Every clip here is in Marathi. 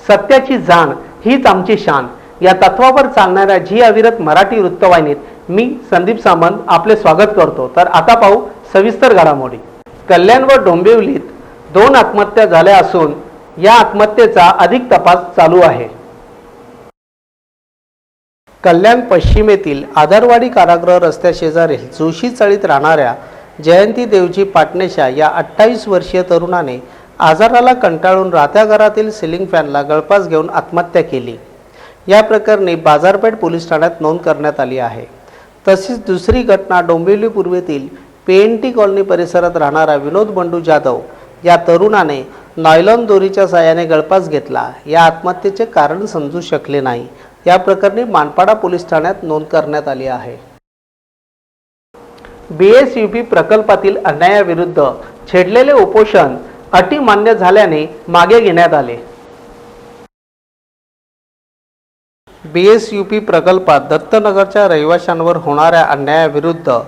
सत्याची जाण हीच आमची शान या तत्वावर चालणाऱ्या झी अविरत मराठी वृत्तवाहिनीत मी संदीप सामंत आपले स्वागत करतो। तर आता पाहू सविस्तर घडामोडी। कल्याण व डोंबिवलीत 2 आत्महत्या झाल्या असून या आत्महत्येचा अधिक तपास चालू आहे। कल्याण पश्चिमेतील आधारवाडी कारागृह रस्त्याशेजारील जोशी चाळीत राहणाऱ्या जयंती देवजी पाटणेशा या 28 वर्षीय तरुणाने आजाराला कंटाळून राहत्या घरातील सिलिंग फॅनला गळफास घेऊन आत्महत्या केली। या प्रकरणी बाजारपेठ पोलीस ठाण्यात नोंद करण्यात आली आहे। तसेच दुसरी घटना डोंबिवली पूर्वेतील PNT कॉलनी परिसरात राहणारा विनोद बंडू जाधव या तरुणाने नायलॉन दोरीच्या साहाय्याने गळफास घेतला। या आत्महत्येचे कारण समजू शकले नाही। या प्रकरणी मानपाडा पोलीस ठाण्यात नोंद करण्यात आली आहे। BSUP प्रकल्पातील अन्यायाविरुद्ध छेडलेले उपोषण अटी मान्य झाल्याने मागे घेण्यात आले। BSUP प्रकल्पात दत्तनगरच्या रहिवाशांवर होणाऱ्या अन्यायाविरुद्ध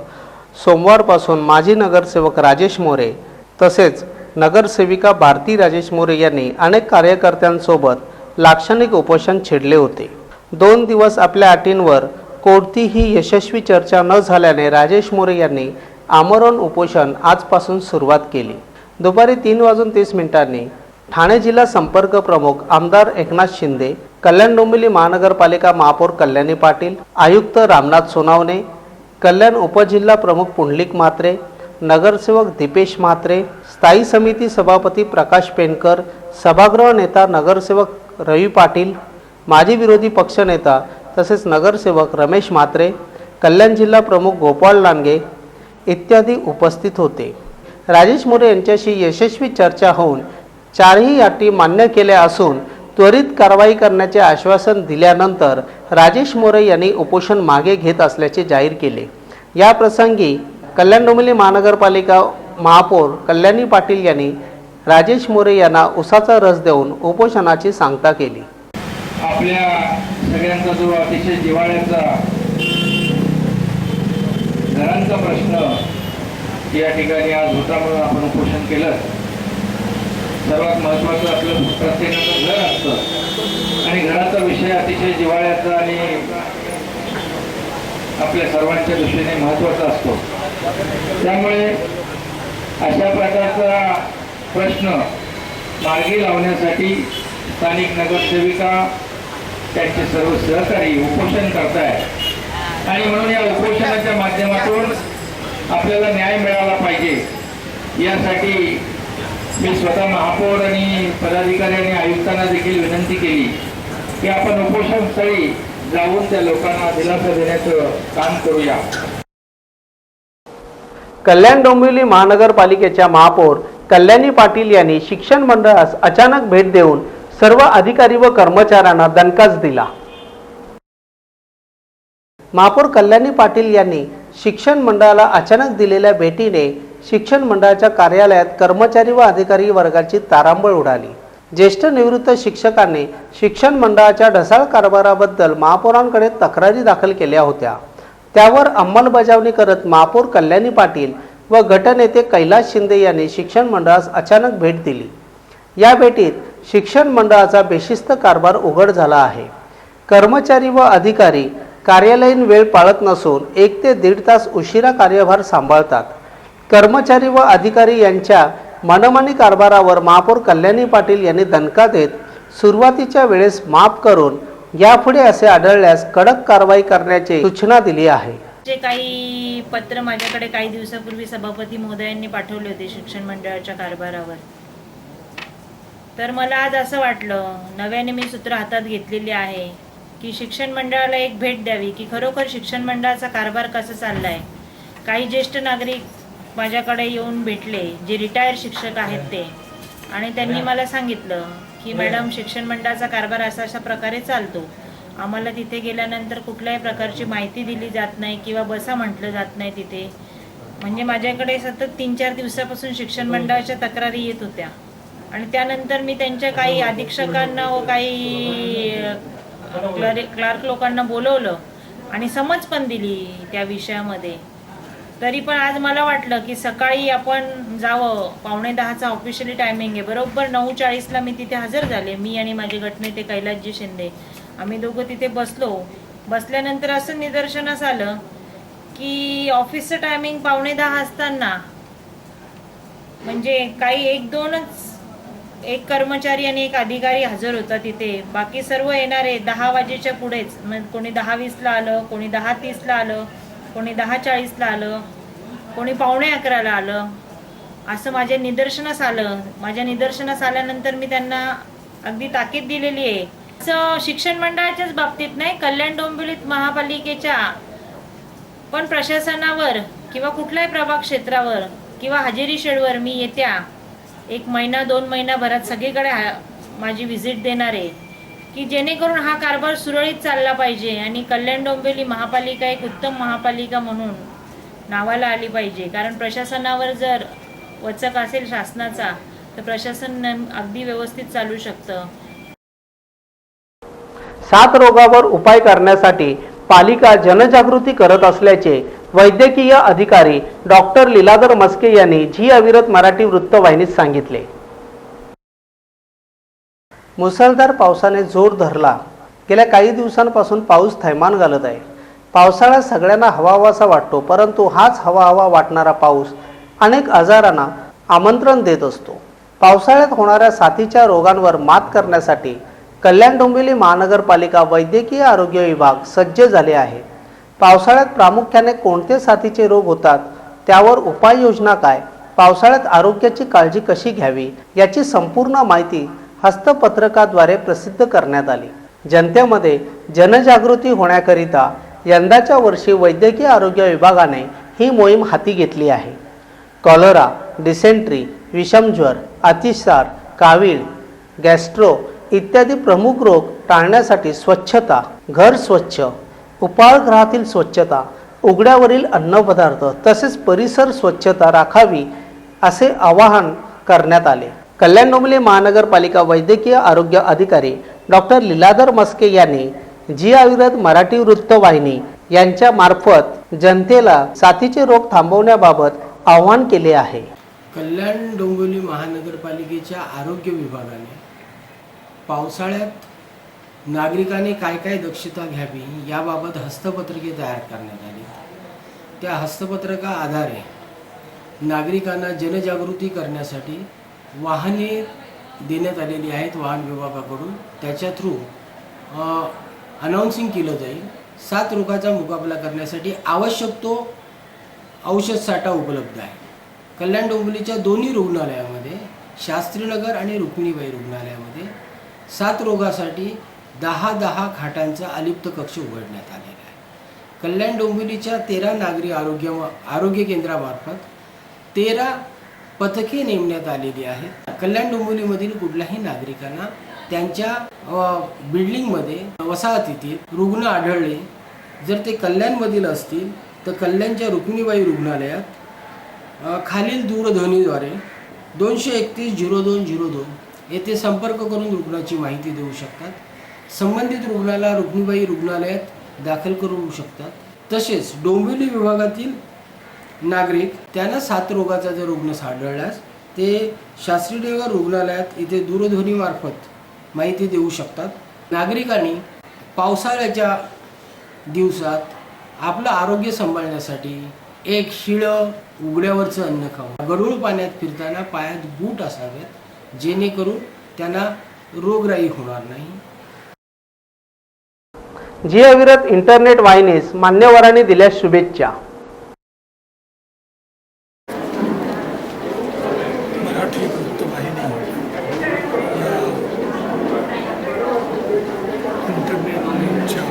सोमवारपासून माजी नगरसेवक राजेश मोरे तसेच नगरसेविका भारती राजेश मोरे यांनी अनेक कार्यकर्त्यांसोबत लाक्षणिक उपोषण छेडले होते। 2 दिवस आपल्या अटींवर कोणतीही यशस्वी चर्चा न झाल्याने राजेश मोरे यांनी आमरण उपोषण आजपासून सुरुवात केली। दुपारी 3:30 ठाणे जिल्हा संपर्क प्रमुख आमदार एकनाथ शिंदे, कल्याण डोंबिवली महानगरपालिका महापौर कल्याणी पाटील, आयुक्त रामनाथ सोनावणे, कल्याण उपजिल्हा प्रमुख पुंडलिक म्हात्रे, नगरसेवक दीपेश म्हात्रे, स्थायी समिती सभापती प्रकाश पेनकर, सभागृह नेता नगरसेवक रवी पाटील, माजी विरोधी पक्षनेता तसेच नगरसेवक रमेश म्हात्रे, कल्याण जिल्हा प्रमुख गोपाळ लांडगे इत्यादी उपस्थित होते। राजेश मोरे यांच्याशी यशस्वी चर्चा होऊन 4ही अटी मान्य केल्या असून त्वरित कारवाई करण्याचे आश्वासन दिल्यानंतर राजेश मोरे यांनी उपोषण मागे घेत असल्याचे जाहीर केले। या प्रसंगी कल्याण डोंबिवली महानगरपालिका महापौर कल्याणी पाटील यांनी राजेश मोरे यांना उसाचा रस देऊन उपोषणाची सांगता केली। आपल्या सगळ्यांचा जो अतिशय जिव्हाळ्याचा घरांचा प्रश्न या ठिकाणी आज होता म्हणून आपण उपोषण केलं। सर्वात महत्त्वाचं आपलं प्रत्येकाचं घर असतं आणि घराचा विषय अतिशय जिव्हाळ्याचा आणि आपल्या सर्वांच्या दृष्टीने महत्त्वाचा असतो। त्यामुळे अशा प्रकारचा प्रश्न मार्गी लावण्यासाठी स्थानिक नगरसेविका त्यांचे सर्व सहकारी उपोषण करतायत आणि म्हणून या उपोषणाच्या माध्यमातून आपल्याला न्याय मिळाला पाहिजे यासाठी मी स्वतः महापौर आणि पदाधिकारी आणि आयुक्तांना देखील विनंती केली की आपण उपोषणस्थळी जाऊन त्या लोकांना दिलासा देण्याचं काम करूया। कल्याण डोंबिवली महानगरपालिकेच्या महापौर कल्याणी पाटील यांनी शिक्षण मंडळास अचानक भेट देऊन सर्व अधिकारी व कर्मचाऱ्यांना दणकाच दिला। महापौर कल्याणी पाटील यांनी शिक्षण मंडळाला अचानक दिलेल्या भेटीने शिक्षण मंडळाच्या कार्यालयात कर्मचारी व अधिकारी वर्गाची तारांबळ उडाली। ज्येष्ठ निवृत्त शिक्षकांनी शिक्षण मंडळाच्या ढसाळ कारभाराबद्दल महापौरांकडे तक्रारी दाखल केल्या होत्या। त्यावर अंमलबजावणी करत महापौर कल्याणी पाटील व गटनेते कैलास शिंदे यांनी शिक्षण मंडळास अचानक भेट दिली। या भेटीत शिक्षण मंडळाचा बेशिस्त कारभार उघड झाला आहे। कर्मचारी व अधिकारी कार्यालयीन वेळ पाळत नसून 1 ते 1.5 तास उशिरा कार्यभार सांभाळतात। कर्मचारी व अधिकारी यांच्या मनमानी कारभारावर महापौर कल्याणी पाटील यांनी दणका देत सुरुवातीच्या वेळेस माफ करून यापुढे असे आढळल्यास कडक कारवाई करण्याची सूचना दिली आहे। जे काही पत्र माझ्याकडे काही दिवसापूर्वी सभापती महोदयांनी पाठवले होते शिक्षण मंडळाच्या कारभारावर, तर मला आज असं वाटलं नव्याने मी सूत्र हातात घेतलेली आहे की शिक्षण मंडळाला एक भेट द्यावी की खरोखर शिक्षण मंडळाचा कारभार कसा चाललाय। काही ज्येष्ठ नागरिक माझ्याकडे येऊन भेटले जे रिटायर शिक्षक आहेत ते, आणि त्यांनी मला सांगितलं की मॅडम शिक्षण मंडळाचा कारभार अशा प्रकारे चालतो। आम्हाला तिथे गेल्यानंतर कुठल्याही प्रकारची माहिती दिली जात नाही किंवा बसा म्हटलं जात नाही तिथे। म्हणजे माझ्याकडे सतत 3-4 दिवसापासून शिक्षण मंडळाच्या तक्रारी येत होत्या आणि त्यानंतर मी त्यांच्या काही अधीक्षकांना व काही क्लार्क लोकांना बोलवलं आणि समज पण दिली त्या विषयामध्ये। तरी पण आज मला वाटलं की सकाळी आपण जावं. 9:45चा ऑफिशियली टायमिंग आहे. बरोबर 9:40ला मी तिथे हजर झाले. मी आणि माझे गटनेते कैलासजी शिंदे आम्ही दोघं तिथे बसलो. बसल्यानंतर असं निदर्शनास आलं की ऑफिसचं टायमिंग 9:45 असताना म्हणजे काही एक कर्मचारी आणि एक अधिकारी हजर होता तिथे. बाकी सर्व येणारे 10 वाजेच्या पुढेच. कोणी 10:20ला आलं, कोणी 10:30ला आलं, कोणी 10:40ला आलं, कोणी 10:45ला आलं. असं माझ्या निदर्शनास आलं. माझ्या निदर्शनास आल्यानंतर मी त्यांना अगदी ताकीद दिलेली आहे. असं शिक्षण मंडळाच्याच बाबतीत नाही, कल्याण डोंबिवलीत महापालिकेच्या पण प्रशासनावर किंवा कुठल्याही प्रभाग क्षेत्रावर किंवा हजेरी शेडवर मी येत्या 1 महिना 2 महिन्याभरात सगळीकडे माझी व्हिजिट देणार आहे की जेणेकरून हा कारभार सुरळीत चालला पाहिजे आणि कल्याण डोंबिवली महापालिका एक उत्तम महापालिका म्हणून नावाला आली पाहिजे. कारण प्रशासनावर जर वचक असेल शासनाचा तर प्रशासन अगदी व्यवस्थित चालू शकतं. 7 रोगावर उपाय करण्यासाठी पालिका जनजागृती करत असल्याचे वैद्यकीय अधिकारी डॉक्टर लीलाधर मस्के यांनी झी अविरत मराठी वृत्तवाहिनीत सांगितले. मुसळधार पावसाने जोर धरला. गेल्या काही दिवसांपासून पाऊस थैमान घालत आहे. पावसाळ्यात सगळ्यांना हवाहवासा वाटतो, परंतु हाच हवा वाटणारा पाऊस अनेक आजारांना आमंत्रण देत असतो. पावसाळ्यात होणाऱ्या साथीच्या रोगांवर मात करण्यासाठी कल्याण डोंबिवली महानगरपालिका वैद्यकीय आरोग्य विभाग सज्ज झाले आहे. पावसाळ्यात प्रामुख्याने कोणते साथीचे रोग होतात, त्यावर उपाययोजना काय, पावसाळ्यात आरोग्याची काळजी कशी घ्यावी याची संपूर्ण माहिती हस्तपत्रकाद्वारे प्रसिद्ध करण्यात आली. जनतेमध्ये जनजागृती होण्याकरिता यंदाच्या वर्षी वैद्यकीय आरोग्य विभागाने ही मोहीम हाती घेतली आहे. कॉलरा, डिसेंट्री, विषमज्वर, अतिसार, कावीळ, गॅस्ट्रो इत्यादी प्रमुख रोग टाळण्यासाठी स्वच्छता, घर स्वच्छ, उपाहारगृहातील स्वच्छता, उघड्यावरील अन्नपदार्थ तसेच परिसर स्वच्छता राखावी असे आवाहन करण्यात आले. कल्याण डोंबिवली महानगरपालिका वैद्यकीय आरोग्य अधिकारी डॉक्टर लीलाधर मस्के यांनी झी अविरत मराठी वृत्तवाहिनी यांच्या मार्फत जनतेला साथीचे रोग थांबवण्याबाबत आवाहन केले आहे. कल्याण डोंबिवली महानगरपालिकेच्या आरोग्य विभागाने पावसाळ्यात नागरिकांनी काय काय दक्षता घ्यावी याबाबत हस्तपत्रके तयार करण्यात आली. त्या हस्तपत्रका आधारे नागरिकांना जनजागृती करण्यासाठी वाहने देण्यात आलेली आहेत वाहन विभागाकडून. त्याच्या थ्रू अनाउन्सिंग केलं जाईल. 7 रोगाचा मुकाबला करण्यासाठी आवश्यक तो औषध साठा उपलब्ध आहे. कल्याण डोंबिवलीच्या दोन्ही रुग्णालयामध्ये, शास्त्रीनगर आणि रुक्मिणीबाई रुग्णालयामध्ये 7 रोगासाठी 10 खाटांचा अलिप्त कक्ष उघडण्यात आलेला आहे. कल्याण डोंबिवलीच्या 13 नागरी आरोग्य केंद्रामार्फत 13 पथके नेमण्यात आलेली आहेत. कल्याण डोंबिवलीमधील कुठल्याही नागरिकांना त्यांच्या बिल्डिंगमध्ये, वसाहतीतील रुग्ण आढळले, जर ते कल्याणमधील असतील तर कल्याणच्या रुक्मिणीबाई रुग्णालयात खालील दूरध्वनीद्वारे 231-0202 येथे संपर्क करून रुग्णाची माहिती देऊ शकतात. संबंधित रुग्णाला रुक्मिणीबाई रुग्णालयात दाखल करू शकतात. तसेच डोंबिवली विभागातील नागरिक त्यांना 7 रोगाचा जर रुग्ण आढळल्यास ते शास्त्रीनगर रुग्णालयात इथे दूरध्वनीमार्फत माहिती देऊ शकतात. नागरिकांनी पावसाळ्याच्या दिवसात आपलं आरोग्य सांभाळण्यासाठी एक शिळं उघड्यावरचं अन्न खावं. गढूळ पाण्यात फिरताना पायात बूट असावेत जेणेकरून त्यांना रोगराई होणार नाही. झी अविरत इंटरनेट वाहिनीस मान्यवरांनी दिल्या शुभेच्छा. मराठी वृत्तवाहिनी या इंटरनेट न्यूजच्या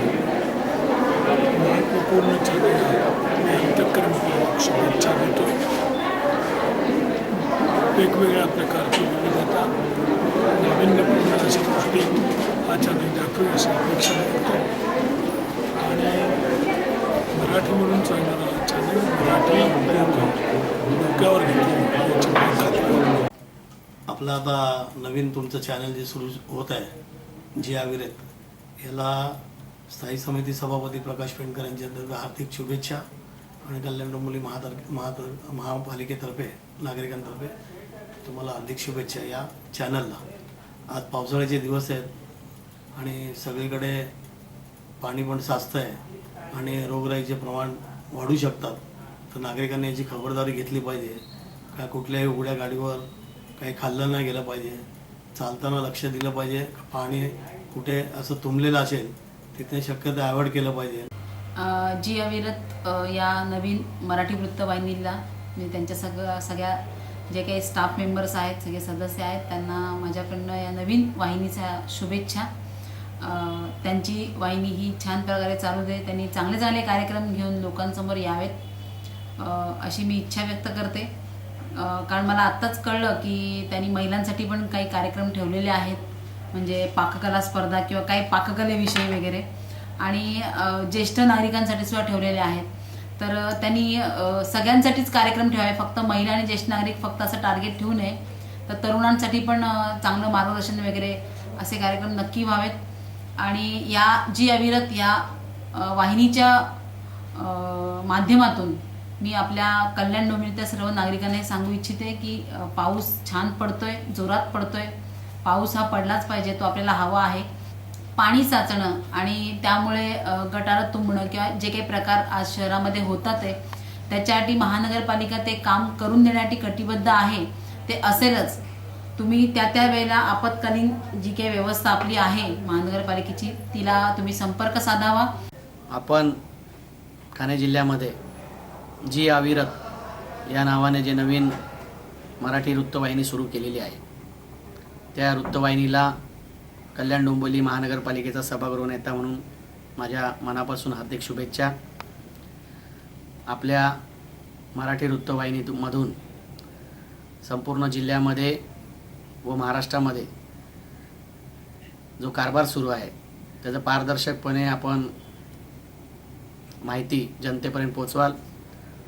महत्त्वपूर्ण चॅनलला मी अंतःकरणपूर्वक शुभेच्छा देतो. वेगवेगळ्या प्रकारची विविधता, नाविन्यपूर्ण अशी गोष्टी हा चॅनल दाखवेल अशी अपेक्षा करतो. आणि मराठी म्हणून चालणारा चॅनल मराठी डोक्यावर घेतो याची खात्री. आपलं आता नवीन तुमचं चॅनल जे सुरू होत आहे झी अविरत, याला स्थायी समिती सभापती प्रकाश पेंडकर यांच्या हार्दिक शुभेच्छा. आणि कल्याण डोंबिवली महापालिकेतर्फे नागरिकांतर्फे तुम्हाला हार्दिक शुभेच्छा या चॅनलला. आज पावसाळ्याचे दिवस आहेत आणि सगळीकडे पाणी पण साचतं आहे आणि रोगराईचे प्रमाण वाढू शकतात. तर नागरिकांनी याची खबरदारी घेतली पाहिजे. का कुठल्याही उघड्या गाडीवर काही खाल्लं नाही गेलं पाहिजे. चालताना लक्ष दिलं पाहिजे. पाणी कुठे असं तुंबलेलं असेल तिथे शक्यतो अवॉइड केलं पाहिजे. जी अविरत या नवीन मराठी वृत्तवाहिनीला म्हणजे त्यांच्या सगळ्या जे काही स्टाफ मेंबर्स आहेत, सगळे सदस्य आहेत, त्यांना माझ्याकडनं या नवीन वाहिनीच्या शुभेच्छा. त्यांची वाहिनी ही छान प्रकारे चालू दे. त्यांनी चांगले चांगले कार्यक्रम घेऊन लोकांसमोर यावेत अशी मी इच्छा व्यक्त करते. कारण मला आत्ताच कळलं की त्यांनी महिलांसाठी पण काही कार्यक्रम ठेवलेले आहेत, म्हणजे पाककला स्पर्धा किंवा काही पाककलेविषयी वगैरे, आणि ज्येष्ठ नागरिकांसाठी सुद्धा ठेवलेले आहेत. तर त्यांनी सगळ्यांसाठीच कार्यक्रम ठेवावे, फक्त महिला आणि ज्येष्ठ नागरिक फक्त असं टार्गेट ठेवू नये. तर तरुणांसाठी पण चांगलं मार्गदर्शन वगैरे असे कार्यक्रम नक्की व्हावेत. आणि या जी अविरत या वाहिनीच्या माध्यमातून मी आपल्या कल्याण डोंबिवलीच्या सर्व नागरिकांना हे सांगू इच्छिते की पाऊस छान पडतोय, जोरात पडतोय. पाऊस हा पडलाच पाहिजे, तो आपल्याला हवा आहे. पाणी साचणं आणि त्यामुळे गटारं तुंबणं किंवा जे काही प्रकार आज शहरामध्ये होतात आहे त्याच्यासाठी महानगरपालिका ते काम करून देण्यासाठी कटिबद्ध आहे. ते असेलच. तुम्ही त्या वेळेला आपत्कालीन जी काही व्यवस्था आपली आहे महानगरपालिकेची तिला तुम्ही संपर्क साधावा. आपण ठाणे जिल्ह्यामध्ये जी अविरत या नावाने जे नवीन मराठी वृत्तवाहिनी सुरू केलेली आहे त्या वृत्तवाहिनीला कल्याण डोंबिवली महानगरपालिकेचा सभागृह नेता म्हणून माझ्या मनापासून हार्दिक शुभेच्छा. आपल्या मराठी वृत्तवाहिनीमधून संपूर्ण जिल्ह्यामध्ये व महाराष्ट्रामध्ये जो कारभार सुरू आहे त्याचा पारदर्शकपणे आपण माहिती जनतेपर्यंत पोचवाल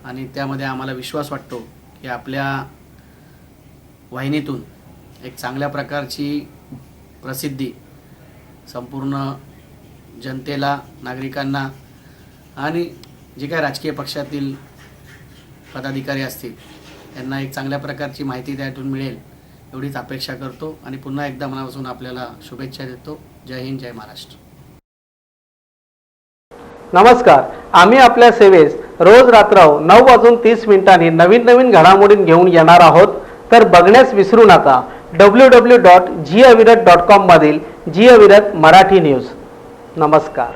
आणि त्यामध्ये आम्हाला विश्वास वाटतो की आपल्या वाहिनीतून एक चांगल्या प्रकारची प्रसिद्धी संपूर्ण जनतेला, नागरिकांना आणि जे काही राजकीय पक्षातील पदाधिकारी असतील यांना एक चांगल्या प्रकारची माहिती त्यातून मिळेल एवढीच अपेक्षा करतो आणि पुन्हा एकदा मनापासून आपल्याला शुभेच्छा देतो. जय हिंद, जय महाराष्ट्र. नमस्कार. आम्ही आपल्या सेवेस रोज रात्र 9:30 नवीन नवीन घडामोडी घेऊन येणार आहोत. तर बघण्यास विसरू नका www.jiavirat.com मधील जी अविरत मराठी न्यूज. नमस्कार.